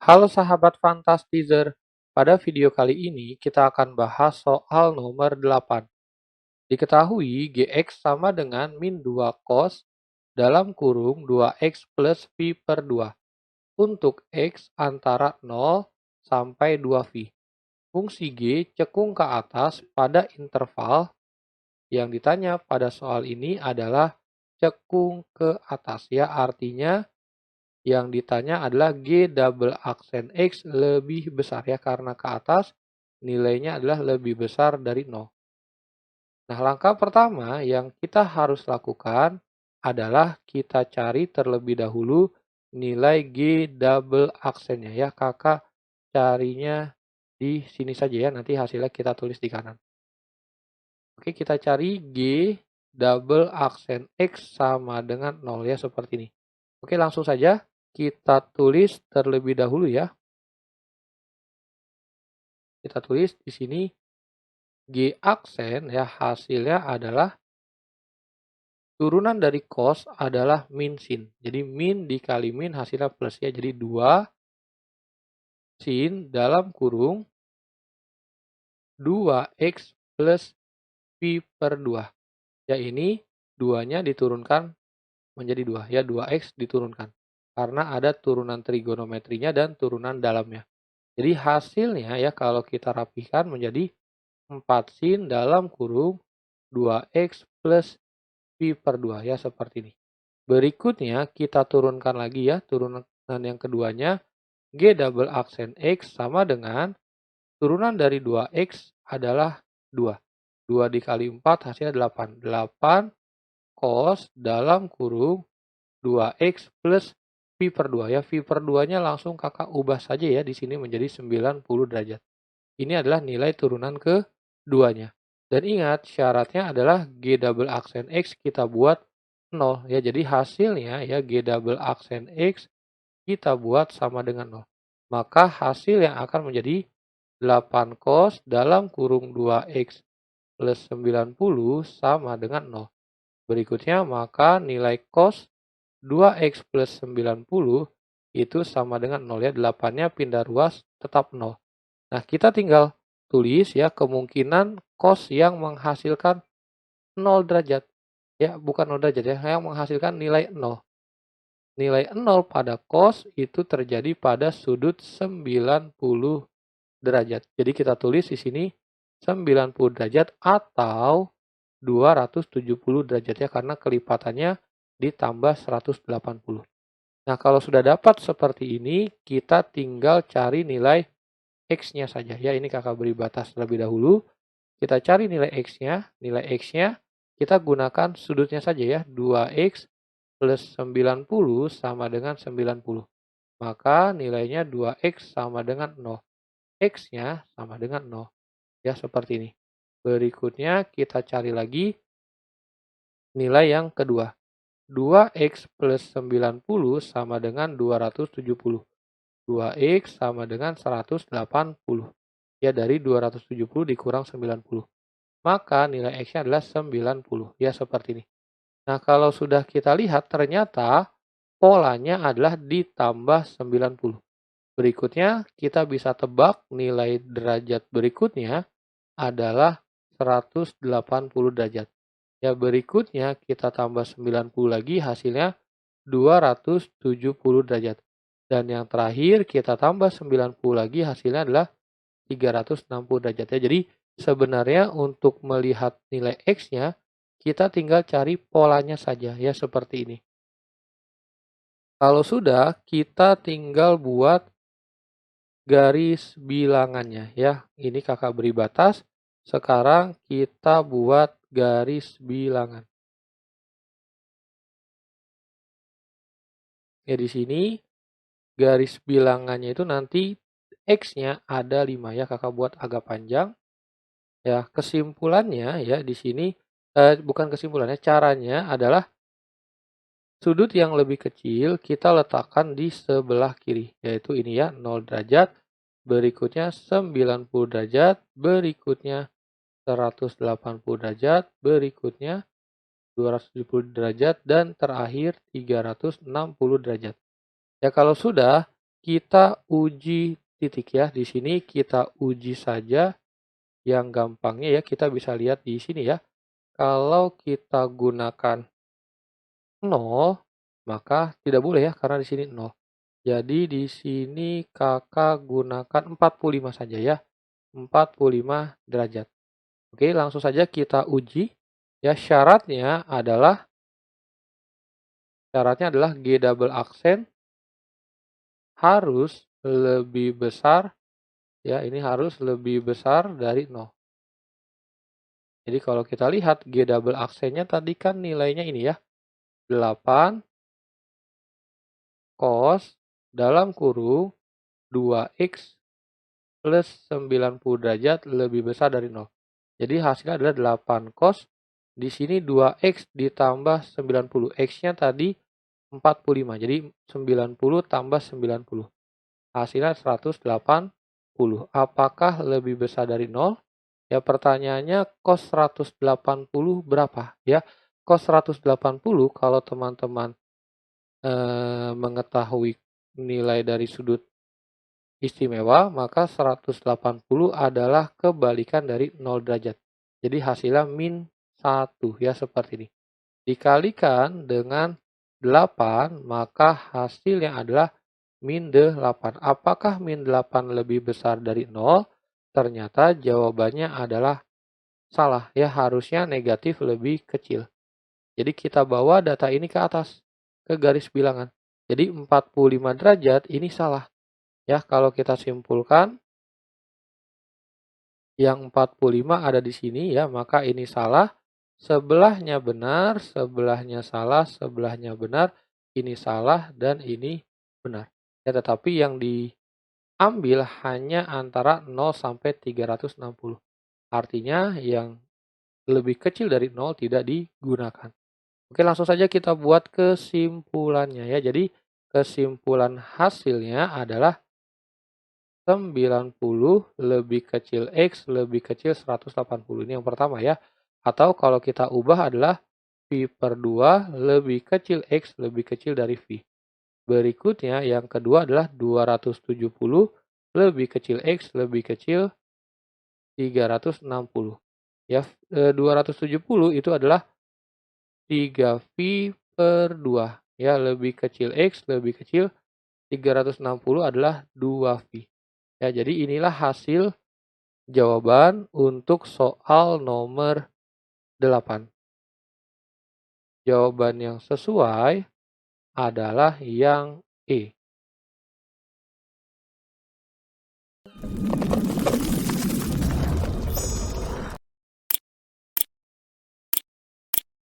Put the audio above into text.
Halo sahabat Fantastizer, pada video kali ini kita akan bahas soal nomor 8. Diketahui Gx sama dengan min 2 cos dalam kurung 2x plus V per 2 untuk x antara 0 sampai 2V. Fungsi G cekung ke atas pada interval yang ditanya pada soal ini adalah cekung ke atas ya, artinya yang ditanya adalah G double aksen X lebih besar ya, karena ke atas nilainya adalah lebih besar dari 0. Nah, langkah pertama yang kita harus lakukan adalah kita cari terlebih dahulu nilai G double aksennya ya. Kakak carinya di sini saja ya, nanti hasilnya kita tulis di kanan. Oke, kita cari G double aksen X sama dengan 0 ya, seperti ini. Oke, langsung saja kita tulis terlebih dahulu ya. Kita tulis di sini G aksen ya, hasilnya adalah turunan dari cos adalah min sin. Jadi min dikali min hasilnya plus ya. Jadi 2 sin dalam kurung 2x plus V per 2. Ya, ini 2-nya diturunkan menjadi 2 ya, 2x diturunkan. Karena ada turunan trigonometrinya dan turunan dalamnya. Jadi hasilnya ya, kalau kita rapihkan menjadi 4 sin dalam kurung 2x plus V per 2 ya, seperti ini. Berikutnya kita turunkan lagi ya, turunan yang keduanya G double aksen X sama dengan turunan dari 2x adalah 2. 2 dikali 4 hasilnya 8. 8 cos dalam kurung 2x plus V per 2 ya. V per 2-nya langsung kakak ubah saja ya di sini menjadi 90 derajat. Ini adalah nilai turunan keduanya. Dan ingat syaratnya adalah G double aksen X kita buat 0 ya. Jadi hasilnya ya G double aksen X kita buat sama dengan 0. Maka hasil yang akan menjadi 8 cos dalam kurung 2x plus 90 sama dengan 0. Berikutnya maka nilai cos 2x plus 90 itu sama dengan 0 ya. 8-nya pindah ruas tetap 0. Nah, kita tinggal tulis ya kemungkinan cos yang menghasilkan 0 derajat. Ya, bukan 0 derajat ya, yang menghasilkan nilai 0. Nilai 0 pada cos itu terjadi pada sudut 90 derajat. Jadi kita tulis di sini 90 derajat atau 270 derajat ya, karena kelipatannya ditambah 180. Nah, kalau sudah dapat seperti ini, kita tinggal cari nilai X-nya saja ya. Ini kakak beri batas terlebih dahulu. Kita cari nilai X-nya. Nilai X-nya kita gunakan sudutnya saja ya. 2X plus 90 sama dengan 90. Maka nilainya 2X sama dengan 0. X-nya sama dengan 0. Ya, seperti ini. Berikutnya kita cari lagi nilai yang kedua. 2x plus 90 sama dengan 270. 2x sama dengan 180. Ya, dari 270 dikurang 90. Maka nilai X-nya adalah 90. Ya, seperti ini. Nah, kalau sudah kita lihat ternyata polanya adalah ditambah 90. Berikutnya kita bisa tebak nilai derajat berikutnya adalah 180 derajat. Ya, berikutnya kita tambah 90 lagi hasilnya 270 derajat. Dan yang terakhir kita tambah 90 lagi hasilnya adalah 360 derajat ya. Jadi sebenarnya untuk melihat nilai X-nya kita tinggal cari polanya saja ya, seperti ini. Kalau sudah, kita tinggal buat garis bilangannya ya. Ini kakak beri batas. Sekarang kita buat garis bilangan. Ya, di sini garis bilangannya itu nanti X-nya ada 5 ya. Kakak buat agak panjang. Ya, kesimpulannya ya di sini bukan kesimpulannya, caranya adalah sudut yang lebih kecil kita letakkan di sebelah kiri, yaitu ini ya, 0 derajat, berikutnya 90 derajat, berikutnya 180 derajat, berikutnya 270 derajat, dan terakhir 360 derajat. Ya, kalau sudah, kita uji titik ya. Di sini kita uji saja yang gampangnya ya, kita bisa lihat di sini ya. Kalau kita gunakan 0, maka tidak boleh ya, karena di sini 0. Jadi di sini kakak gunakan 45 saja ya, 45 derajat. Oke, langsung saja kita uji. Ya, syaratnya adalah G double aksen harus lebih besar, ya ini harus lebih besar dari 0. Jadi kalau kita lihat G double aksennya tadi kan nilainya ini ya, 8 cos dalam kurung 2x plus 90 derajat lebih besar dari 0. Jadi hasilnya adalah 8 cos. Di sini 2x ditambah 90. X-nya tadi 45. Jadi 90 tambah 90. Hasilnya 180. Apakah lebih besar dari 0? Ya, pertanyaannya cos 180 berapa? Ya, cos 180 kalau teman-teman mengetahui nilai dari sudut istimewa, maka 180 adalah kebalikan dari 0 derajat. Jadi hasilnya min 1 ya, seperti ini. Dikalikan dengan 8, maka hasilnya adalah min 8. Apakah min 8 lebih besar dari 0? Ternyata jawabannya adalah salah ya, harusnya negatif lebih kecil. Jadi kita bawa data ini ke atas, ke garis bilangan. Jadi 45 derajat ini salah. Ya, kalau kita simpulkan yang 45 ada di sini ya, maka ini salah. Sebelahnya benar, sebelahnya salah, sebelahnya benar, ini salah, dan ini benar. Ya, tetapi yang diambil hanya antara 0 sampai 360. Artinya yang lebih kecil dari 0 tidak digunakan. Oke, langsung saja kita buat kesimpulannya ya. Jadi kesimpulan hasilnya adalah 90 lebih kecil X lebih kecil 180. Ini yang pertama ya. Atau kalau kita ubah adalah V per 2 lebih kecil X lebih kecil dari V. Berikutnya yang kedua adalah 270 lebih kecil X lebih kecil 360. Ya, 270 itu adalah 3V per 2. Ya, lebih kecil X lebih kecil 360 adalah 2V. Ya, jadi inilah hasil jawaban untuk soal nomor 8. Jawaban yang sesuai adalah yang E.